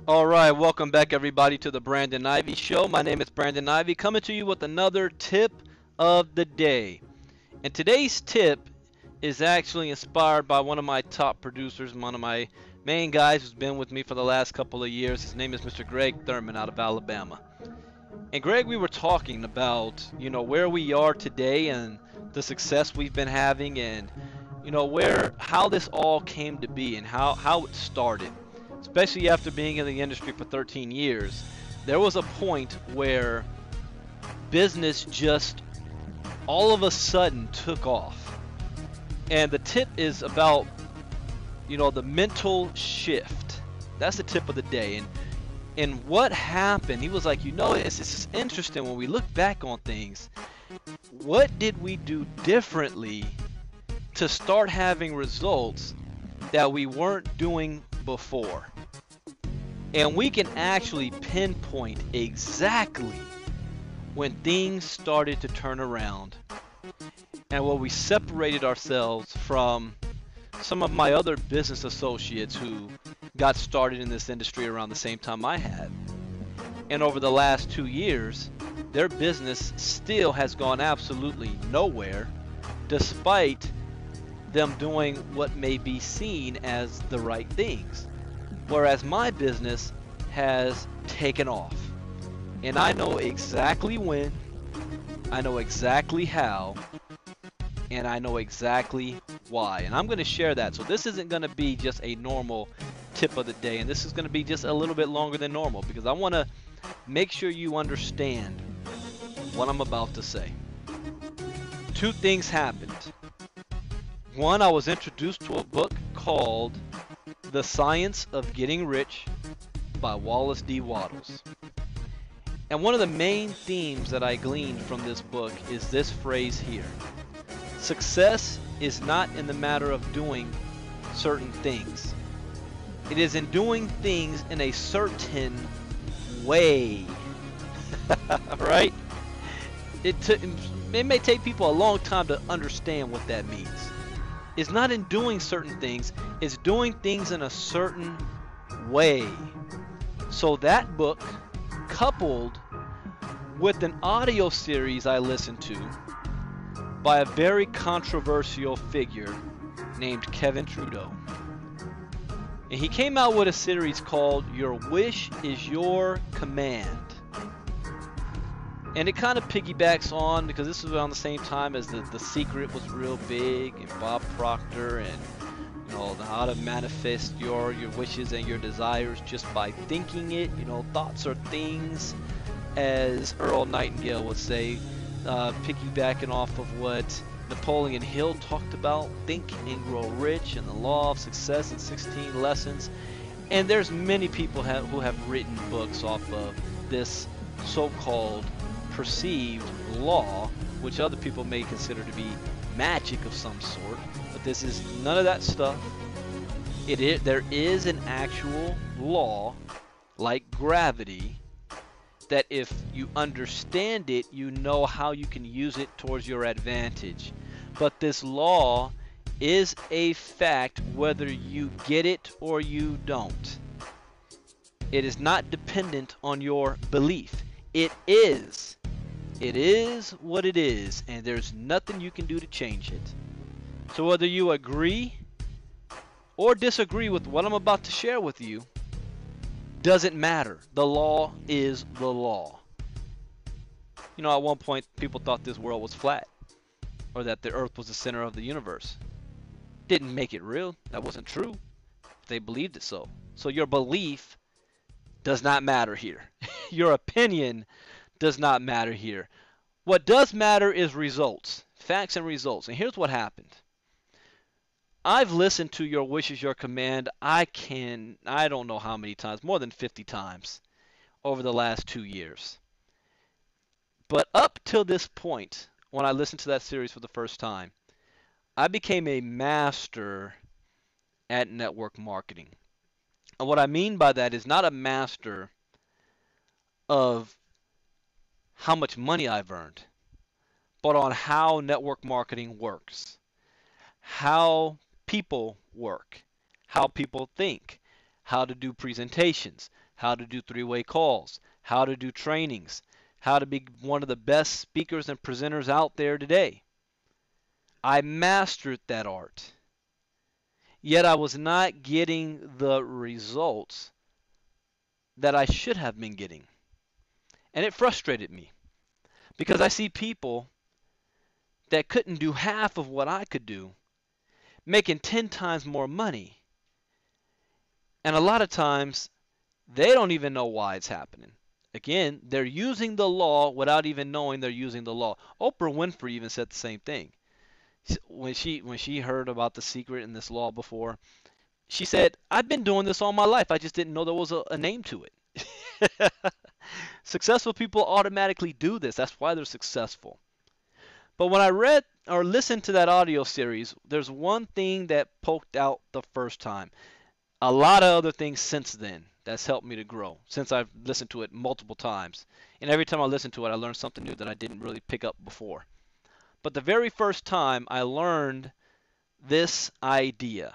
All right, welcome back everybody to the Brandon Ivy Show. My name is Brandon Ivy, coming to you with another tip of the day. And today's tip is actually inspired by one of my top producers, one of my main guys who's been with me for the last couple of years. His name is Mr. Greg Thurman out of Alabama. And Greg, we were talking about, where we are today and the success we've been having and, where how this all came to be and how it started. Especially after being in the industry for 13 years, there was a point where business just all of a sudden took off. And the tip is about, the mental shift. That's the tip of the day. And what happened, he was like, it's interesting when we look back on things. What did we do differently to start having results that we weren't doing before? And we can actually pinpoint exactly when things started to turn around and where we separated ourselves from some of my other business associates who got started in this industry around the same time I had. And over the last 2 years, their business still has gone absolutely nowhere, despite them doing what may be seen as the right things. Whereas my business has taken off. And I know exactly when, I know exactly how, and I know exactly why. And I'm going to share that. So this isn't going to be just a normal tip of the day. And this is going to be just a little bit longer than normal because I want to make sure you understand what I'm about to say. Two things happened. One, I was introduced to a book called The Science of Getting Rich by Wallace D. Wattles. And one of the main themes that I gleaned from this book is this phrase here. Success is not in the matter of doing certain things. It is in doing things in a certain way. Right? It may take people a long time to understand what that means. It's not in doing certain things, it's doing things in a certain way. So that book, coupled with an audio series I listened to by a very controversial figure named Kevin Trudeau. And he came out with a series called Your Wish is Your Command. And it kind of piggybacks on, because this was around the same time as The Secret was real big, and Bob Proctor, and how to manifest your wishes and your desires just by thinking it. Thoughts are things, as Earl Nightingale would say, piggybacking off of what Napoleon Hill talked about, Think and Grow Rich, and the Law of Success in 16 Lessons. And there's many people who have written books off of this so-called perceived law, which other people may consider to be magic of some sort, but this is none of that stuff. There is an actual law, like gravity, that if you understand it, you know how you can use it towards your advantage. But this law is a fact whether you get it or you don't. It is not dependent on your belief. It is. It is what it is, and there's nothing you can do to change it. So whether you agree or disagree with what I'm about to share with you, doesn't matter. The law is the law. At one point, people thought this world was flat, or that the earth was the center of the universe. Didn't make it real. That wasn't true. They believed it so. So your belief does not matter here. Your opinion does not matter here. What does matter is results, facts and results. And here's what happened. I've listened to Your Wish is Your Command, I don't know how many times, more than 50 times over the last 2 years. But up till this point, when I listened to that series for the first time, I became a master at network marketing. And what I mean by that is not a master of how much money I've earned, but on how network marketing works, how people work, how people think, how to do presentations, how to do three-way calls, how to do trainings, how to be one of the best speakers and presenters out there today. I mastered that art. Yet I was not getting the results that I should have been getting. And it frustrated me because I see people that couldn't do half of what I could do, making 10 times more money. And a lot of times, they don't even know why it's happening. Again, they're using the law without even knowing they're using the law. Oprah Winfrey even said the same thing. When she heard about The Secret and this law before, she said, I've been doing this all my life. I just didn't know there was a name to it. Successful people automatically do this. That's why they're successful. But when I read or listened to that audio series, there's one thing that poked out the first time. A lot of other things since then that's helped me to grow, since I've listened to it multiple times. And every time I listen to it, I learn something new that I didn't really pick up before. But the very first time I learned this idea,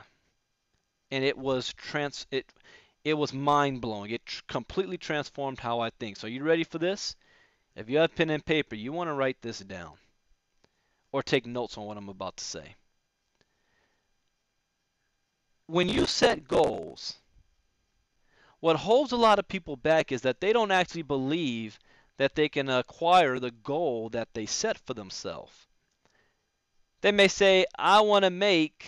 and it was mind-blowing. It completely transformed how I think. So are you ready for this? If you have pen and paper, you want to write this down or take notes on what I'm about to say. When you set goals, what holds a lot of people back is that they don't actually believe that they can acquire the goal that they set for themselves. They may say, I want to make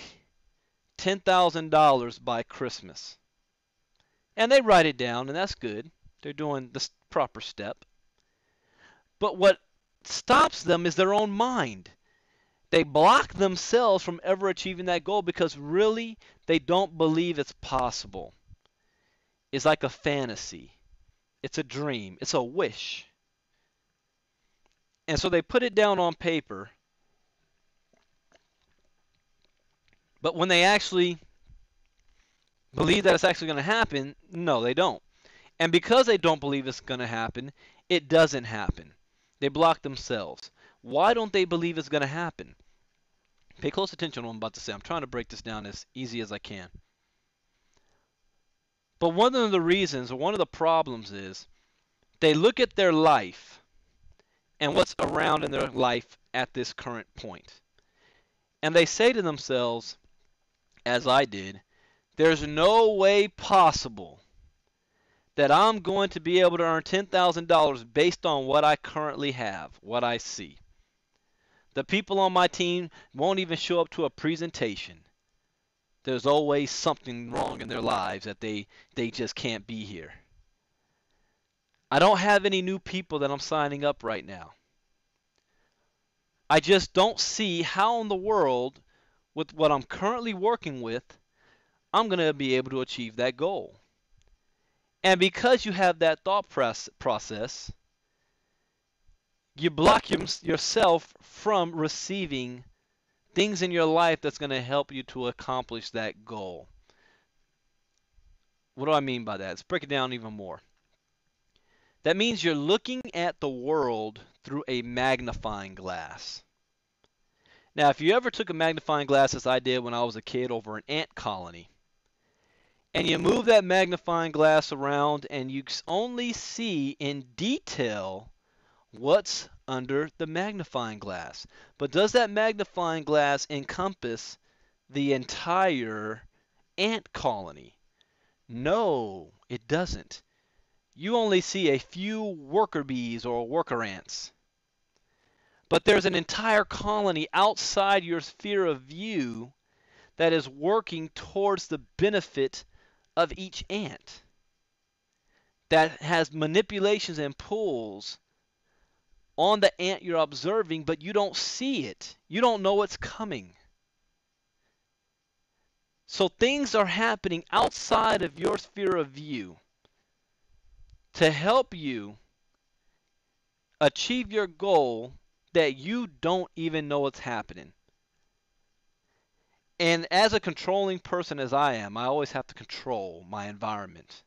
$10,000 by Christmas. And they write it down, and that's good. They're doing the proper step. But what stops them is their own mind. They block themselves from ever achieving that goal because really they don't believe it's possible. It's like a fantasy. It's a dream. It's a wish. And so they put it down on paper. But when they actually believe that it's actually going to happen, no, they don't. And because they don't believe it's going to happen, it doesn't happen. They block themselves. Why don't they believe it's going to happen? Pay close attention to what I'm about to say. I'm trying to break this down as easy as I can. But one of the reasons, or one of the problems is, they look at their life and what's around in their life at this current point. And they say to themselves, as I did, there's no way possible that I'm going to be able to earn $10,000 based on what I currently have, what I see. The people on my team won't even show up to a presentation. There's always something wrong in their lives that they just can't be here. I don't have any new people that I'm signing up right now. I just don't see how in the world, with what I'm currently working with, I'm going to be able to achieve that goal. And because you have that thought process, you block yourself from receiving things in your life that's going to help you to accomplish that goal. What do I mean by that? Let's break it down even more. That means you're looking at the world through a magnifying glass. Now, if you ever took a magnifying glass, as I did when I was a kid, over an ant colony, and you move that magnifying glass around and you only see in detail what's under the magnifying glass. But does that magnifying glass encompass the entire ant colony? No, it doesn't. You only see a few worker bees or worker ants. But there's an entire colony outside your sphere of view that is working towards the benefit of each ant, that has manipulations and pulls on the ant you're observing, but you don't see it. You don't know it's coming. So things are happening outside of your sphere of view to help you achieve your goal that you don't even know it's happening. And as a controlling person as I am, I always have to control my environment.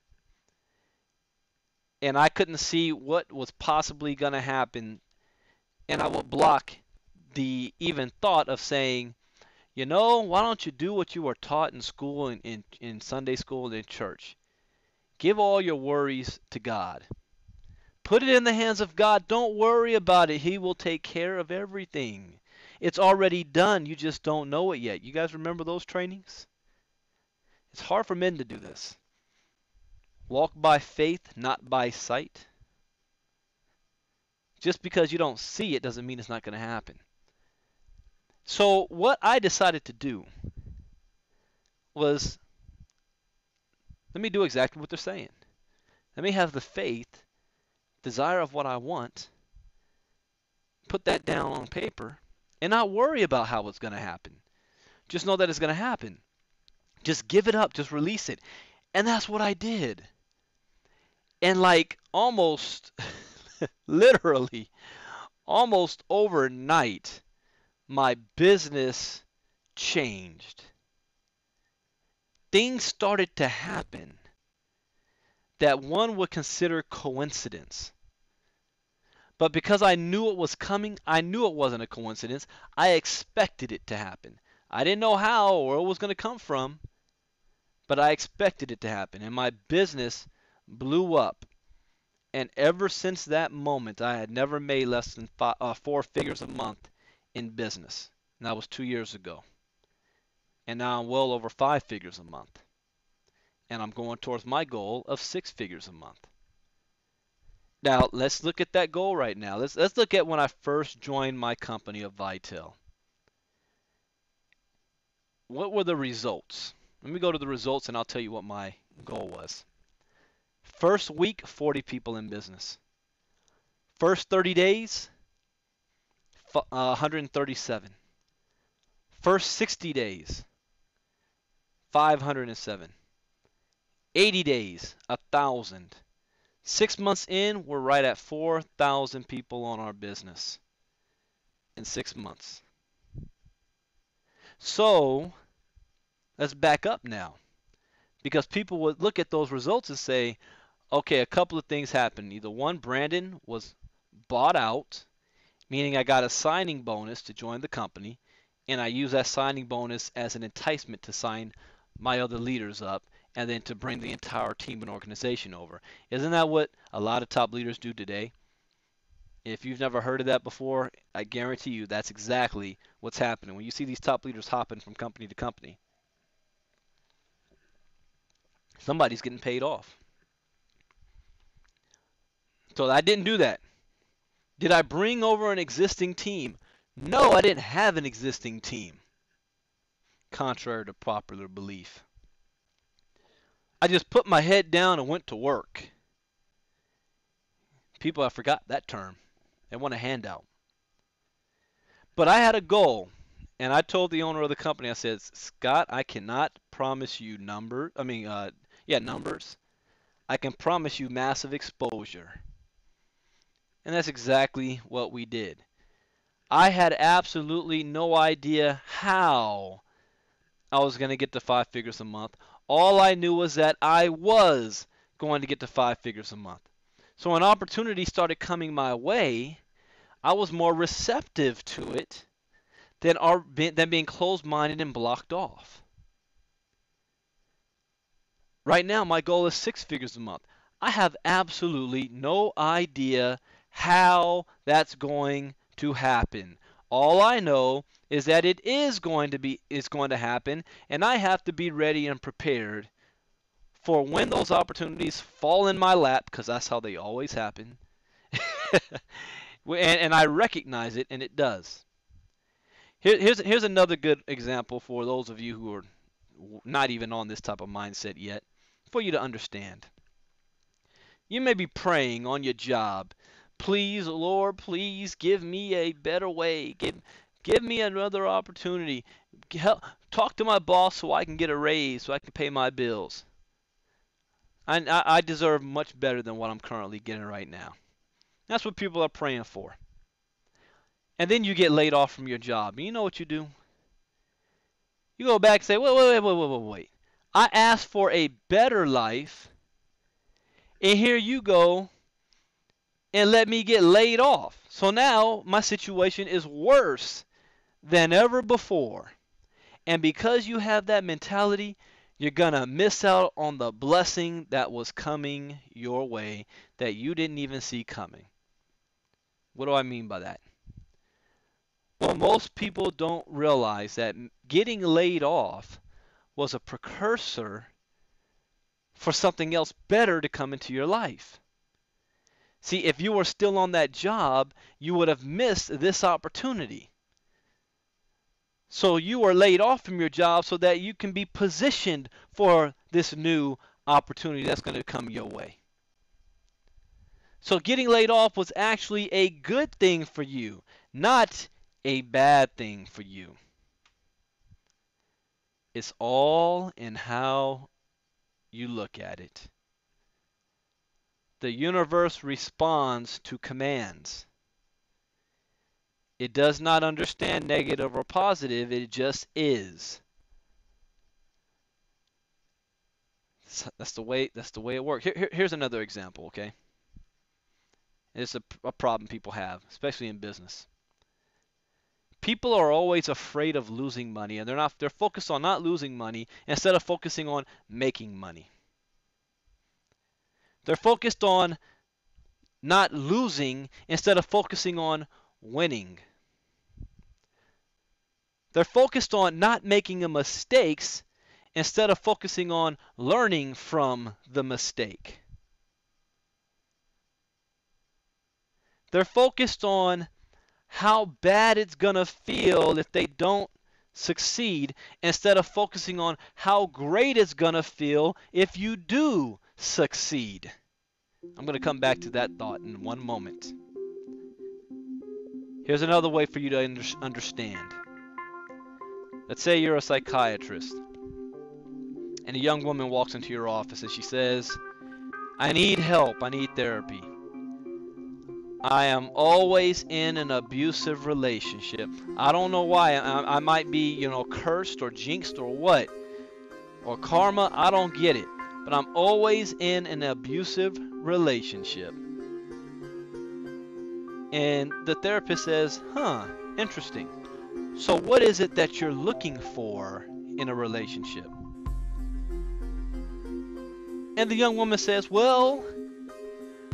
And I couldn't see what was possibly going to happen, and I would block the even thought of saying, you know, why don't you do what you were taught in school, in Sunday school, and in church? Give all your worries to God. Put it in the hands of God. Don't worry about it. He will take care of everything. It's already done. You just don't know it yet. You guys remember those trainings? It's hard for men to do this. Walk by faith, not by sight. Just because you don't see it doesn't mean it's not going to happen. So what I decided to do was, let me do exactly what they're saying. Let me have the faith, desire of what I want, put that down on paper, and not worry about how it's going to happen. Just know that it's going to happen. Just give it up. Just release it. And that's what I did. And like almost, literally, almost overnight, my business changed. Things started to happen that one would consider coincidence. But because I knew it was coming, I knew it wasn't a coincidence. I expected it to happen. I didn't know how or where it was going to come from, but I expected it to happen. And my business blew up. And ever since that moment, I had never made less than 4 figures a month in business. And that was 2 years ago. And now I'm well over 5 figures a month. And I'm going towards my goal of 6 figures a month. Now, let's look at that goal right now. Let's look at when I first joined my company of Vitel. What were the results? Let me go to the results and I'll tell you what my goal was. First week, 40 people in business. First 30 days, 137. First 60 days, 507. 80 days, 1,000. 6 months in, we're right at 4,000 people on our business in 6 months. So let's back up now, because people would look at those results and say, okay, a couple of things happened. Either one, Brandon was bought out, meaning I got a signing bonus to join the company, and I use that signing bonus as an enticement to sign my other leaders up and then to bring the entire team and organization over. Isn't that what a lot of top leaders do today? If you've never heard of that before, I guarantee you that's exactly what's happening. When you see these top leaders hopping from company to company, somebody's getting paid off. So I didn't do that. Did I bring over an existing team? No, I didn't have an existing team, contrary to popular belief. I just put my head down and went to work. People have forgot that term. They want a handout. But I had a goal, and I told the owner of the company, I said, Scott, I cannot promise you numbers. I can promise you massive exposure. And that's exactly what we did. I had absolutely no idea how I was going to get to 5 figures a month. All I knew was that I was going to get to 5 figures a month. So when opportunity started coming my way, I was more receptive to it than being closed-minded and blocked off. Right now, my goal is 6 figures a month. I have absolutely no idea how that's going to happen. All I know is that it is going to happen, and I have to be ready and prepared for when those opportunities fall in my lap, because that's how they always happen. and I recognize it, and it does. Here's another good example for those of you who are not even on this type of mindset yet, for you to understand. You may be praying on your job, please, Lord, please give me a better way. Give me another opportunity. Talk to my boss so I can get a raise, so I can pay my bills. I deserve much better than what I'm currently getting right now. That's what people are praying for. And then you get laid off from your job. And you know what you do? You go back and say, wait. I asked for a better life, and here you go and let me get laid off. So now my situation is worse than ever before. And because you have that mentality, You're going to miss out on the blessing that was coming your way that you didn't even see coming. What do I mean by that? Well, most people don't realize that getting laid off was a precursor for something else better to come into your life. See, if you were still on that job, you would have missed this opportunity. So you are laid off from your job so that you can be positioned for this new opportunity that's going to come your way. So getting laid off was actually a good thing for you, not a bad thing for you. It's all in how you look at it. The universe responds to commands. It does not understand negative or positive, it just is. That's the way it works. Here's another example, okay? It's a problem people have, especially in business. People are always afraid of losing money, and they're focused on not losing money instead of focusing on making money. They're focused on not losing instead of focusing on winning. They're focused on not making mistakes instead of focusing on learning from the mistake. They're focused on how bad it's going to feel if they don't succeed instead of focusing on how great it's going to feel if you do succeed. I'm going to come back to that thought in one moment. Here's another way for you to understand. Let's say you're a psychiatrist and a young woman walks into your office and she says, I need help, I need therapy. I am always in an abusive relationship. I don't know why. I might be, cursed or jinxed or what. Or karma, I don't get it. But I'm always in an abusive relationship. And the therapist says, interesting. So what is it that you're looking for in a relationship? And the young woman says, well,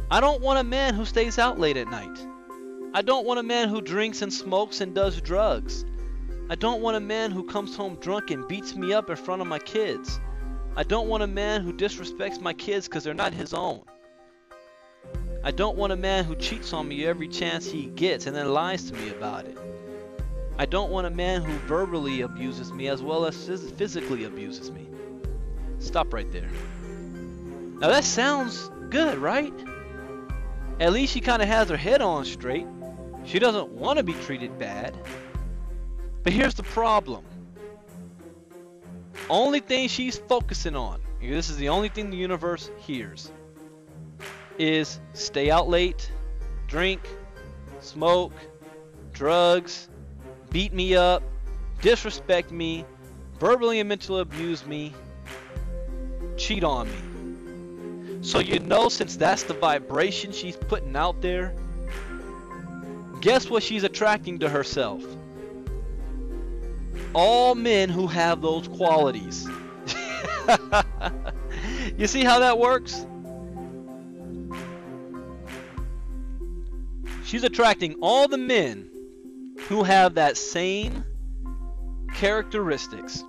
I don't want a man who stays out late at night. I don't want a man who drinks and smokes and does drugs. I don't want a man who comes home drunk and beats me up in front of my kids. I don't want a man who disrespects my kids because they're not his own. I don't want a man who cheats on me every chance he gets and then lies to me about it. I don't want a man who verbally abuses me as well as physically abuses me. Stop right there. Now that sounds good, right? At least she kind of has her head on straight. She doesn't want to be treated bad. But here's the problem. Only thing she's focusing on, this is the only thing the universe hears, is stay out late, drink, smoke, drugs, beat me up, disrespect me, verbally and mentally abuse me, cheat on me. So since that's the vibration she's putting out there, guess what she's attracting to herself? All men who have those qualities. You see how that works? She's attracting all the men who have that same characteristics.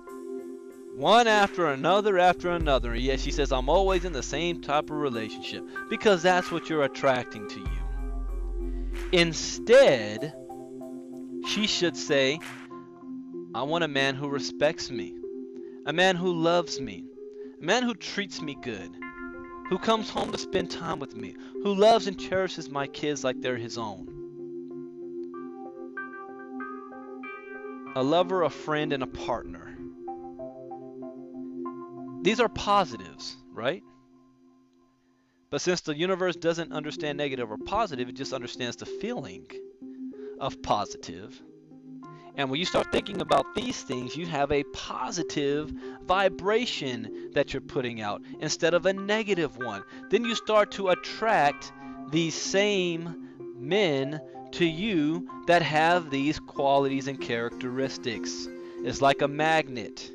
One after another after another. And yet she says, I'm always in the same type of relationship. Because that's what you're attracting to you. Instead, she should say, I want a man who respects me. A man who loves me. A man who treats me good. Who comes home to spend time with me. Who loves and cherishes my kids like they're his own. A lover, a friend, and a partner. These are positives, right? But since the universe doesn't understand negative or positive, it just understands the feeling of positive. And when you start thinking about these things, you have a positive vibration that you're putting out instead of a negative one. Then you start to attract these same men to you that have these qualities and characteristics. It's like a magnet.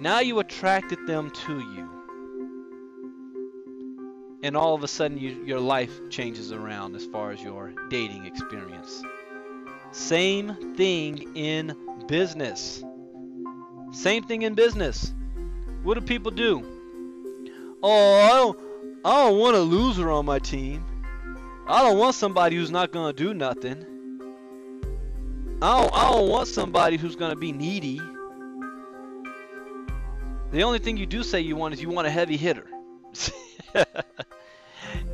Now you attracted them to you. And all of a sudden your life changes around as far as your dating experience. Same thing in business. Same thing in business. What do people do? Oh, I don't want a loser on my team. I don't want somebody who's not going to do nothing. I don't want somebody who's going to be needy. The only thing you do say you want is you want a heavy hitter.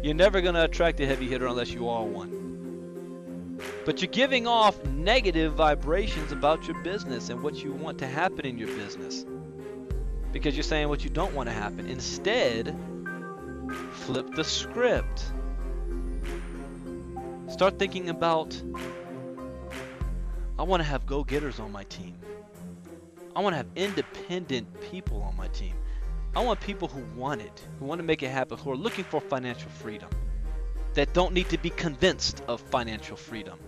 You're never going to attract a heavy hitter unless you are one. But you're giving off negative vibrations about your business and what you want to happen in your business. Because you're saying what you don't want to happen. Instead, flip the script. Start thinking about, I want to have go-getters on my team. I want to have independent people on my team. I want people who want it, who want to make it happen, who are looking for financial freedom, that don't need to be convinced of financial freedom.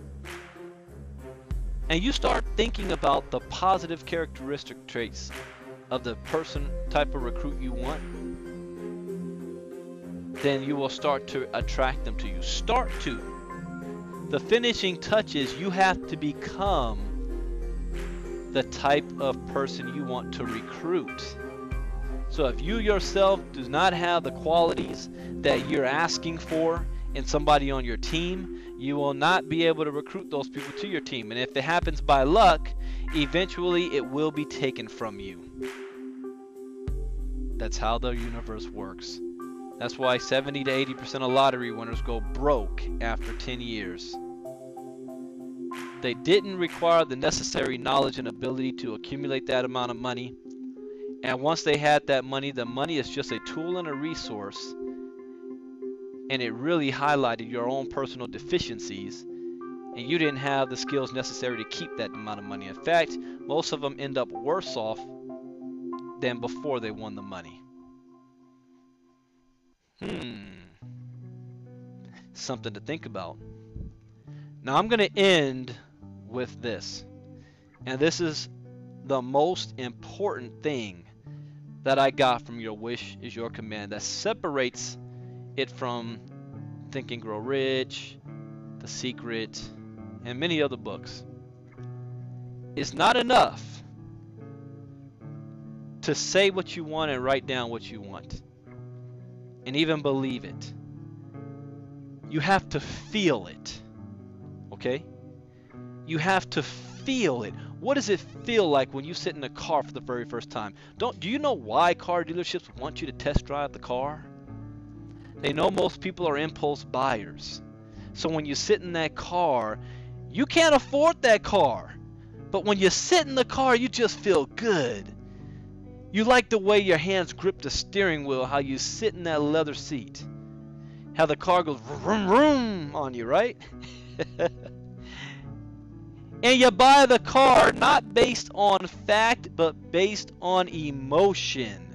And you start thinking about the positive characteristic traits of the person, type of recruit you want, then you will start to attract them to you. Start to. The finishing touch is you have to become the type of person you want to recruit. So if you yourself do not have the qualities that you're asking for in somebody on your team, you will not be able to recruit those people to your team. And if it happens by luck, eventually it will be taken from you. That's how the universe works. That's why 70 to 80% of lottery winners go broke after 10 years. They didn't require the necessary knowledge and ability to accumulate that amount of money. And once they had that money, the money is just a tool and a resource. And it really highlighted your own personal deficiencies. And you didn't have the skills necessary to keep that amount of money. In fact, most of them end up worse off than before they won the money. Something to think about. Now I'm going to end with this. And this is the most important thing that I got from Your Wish is Your Command, that separates it from Think and Grow Rich, The Secret, and many other books. It's not enough to say what you want and write down what you want and even believe it. You have to feel it. Okay? You have to feel it. What does it feel like when you sit in a car for the very first time? Do you know why car dealerships want you to test drive the car? They know most people are impulse buyers. So when you sit in that car, you can't afford that car. But when you sit in the car, you just feel good. You like the way your hands grip the steering wheel, how you sit in that leather seat. How the car goes vroom vroom on you, right? And you buy the car not based on fact, but based on emotion.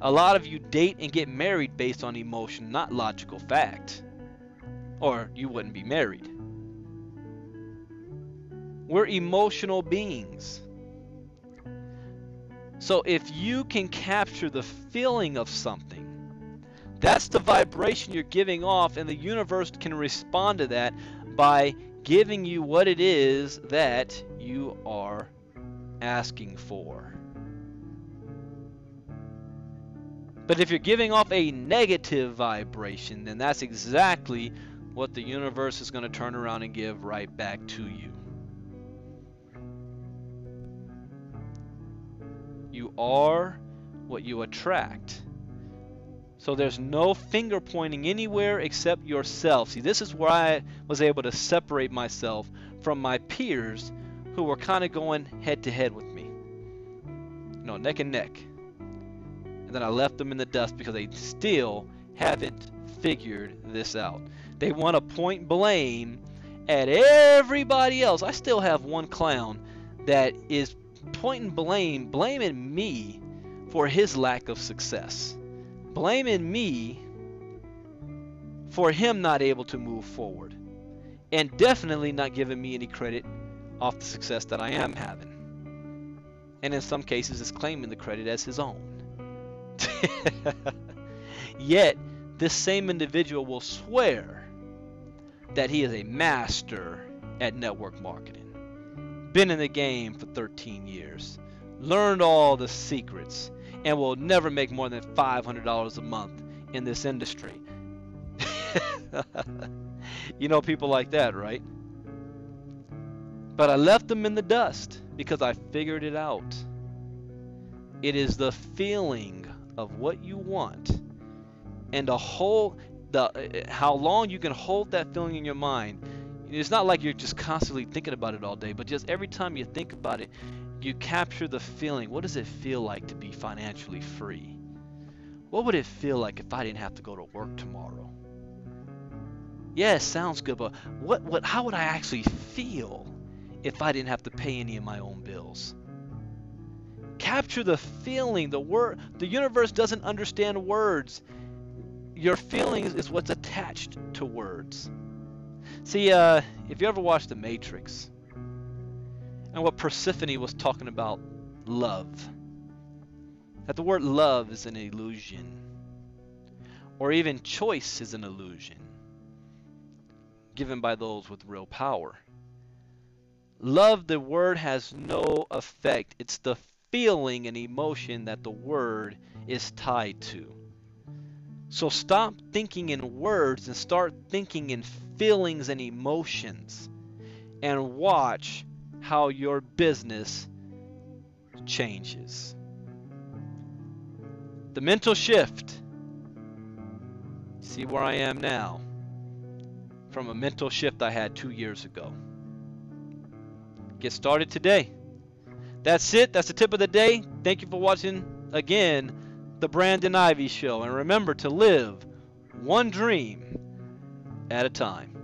A lot of you date and get married based on emotion, not logical fact. Or you wouldn't be married. We're emotional beings. So if you can capture the feeling of something, that's the vibration you're giving off, and the universe can respond to that by giving you what it is that you are asking for. But if you're giving off a negative vibration, then that's exactly what the universe is going to turn around and give right back to you. You are what you attract. So there's no finger pointing anywhere except yourself. See, this is where I was able to separate myself from my peers who were kind of going head to head with me. No, neck and neck. And then I left them in the dust because they still haven't figured this out. They want to point blame at everybody else. I still have one clown that is blaming me for his lack of success. Blaming me for him not able to move forward, and definitely not giving me any credit off the success that I am having. and in some cases is claiming the credit as his own. Yet, this same individual will swear that he is a master at network marketing, been in the game for 13 years, learned all the secrets, and will never make more than $500 a month in this industry. You know people like that, right? But I left them in the dust because I figured it out. It is the feeling of what you want and how long you can hold that feeling in your mind. It's not like you're just constantly thinking about it all day, but just every time you think about it, you capture the feeling. What does it feel like to be financially free? What would it feel like if I didn't have to go to work tomorrow? Yeah, it sounds good, but how would I actually feel if I didn't have to pay any of my own bills? Capture the feeling. The universe doesn't understand words. Your feelings is what's attached to words. See, if you ever watched The Matrix, and what Persephone was talking about, love. That the word love is an illusion. Or even choice is an illusion given by those with real power. Love, the word has no effect. It's the feeling and emotion that the word is tied to. So stop thinking in words and start thinking in feelings and emotions, and watch how your business changes. The mental shift. See where I am now from a mental shift I had 2 years ago. Get started today. That's it. That's the tip of the day. Thank you for watching again the Brandon Ivy Show. And remember to live one dream at a time.